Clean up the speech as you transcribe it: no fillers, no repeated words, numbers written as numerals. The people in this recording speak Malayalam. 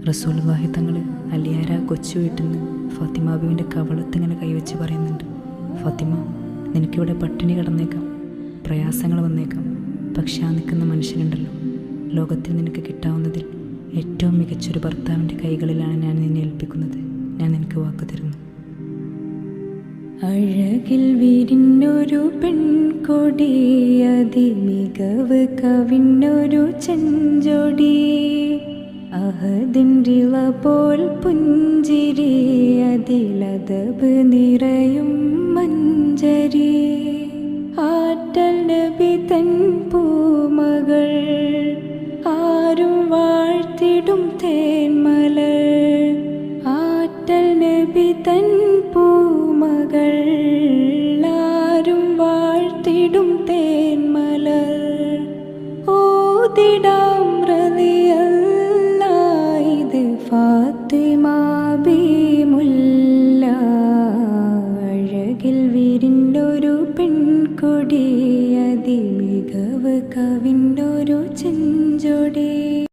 റസൂലുള്ളാഹി തങ്ങൾ അലിയാര കൊച്ചു വീട്ടിൽ നിന്ന് ഫാത്തിമ ബീവിൻ്റെ കവളത്തിങ്ങനെ കൈവച്ച് പറയുന്നുണ്ട്, ഫാത്തിമ, നിനക്കിവിടെ പട്ടിണി കിടന്നേക്കാം, പ്രയാസങ്ങൾ വന്നേക്കാം, പക്ഷെ ആ നിൽക്കുന്ന മനുഷ്യനുണ്ടല്ലോ, ലോകത്തിൽ നിനക്ക് കിട്ടാവുന്നതിൽ ഏറ്റവും മികച്ചൊരു ഭർത്താവിൻ്റെ കൈകളിലാണ് ഞാൻ നിന്നെ ഏൽപ്പിക്കുന്നത്. ഞാൻ നിനക്ക് വാക്ക് തരുന്നു. അഴകിൽ വിരിഞ്ഞൊരു പെൺകൊടി, അതിമികവ് കവിഞ്ഞൊരു ചെഞ്ചൊടി, അഹദിൻറിള പോൽ പുഞ്ചിരി, അതിലദബ് നിറയും മഞ്ചരി, ആറ്റൽ നബി തൻ പൂമകൾ, ആരും വാഴ്ത്തിടും തേന്മലർ, ആറ്റൽ നബി തൻ പൂമകൾ, ആരും വാഴ്ത്തിടും തേന്മലർ, ഓതിടാം റളിയല്ലാഹ് ഇത് ഫാത്തിമ ബീമുല്ല. അഴകിൽ വിരിഞ്ഞൊരു പെൺകൊടി, അതിമികവ് കവിഞ്ഞൊരു ചെഞ്ചൊടി.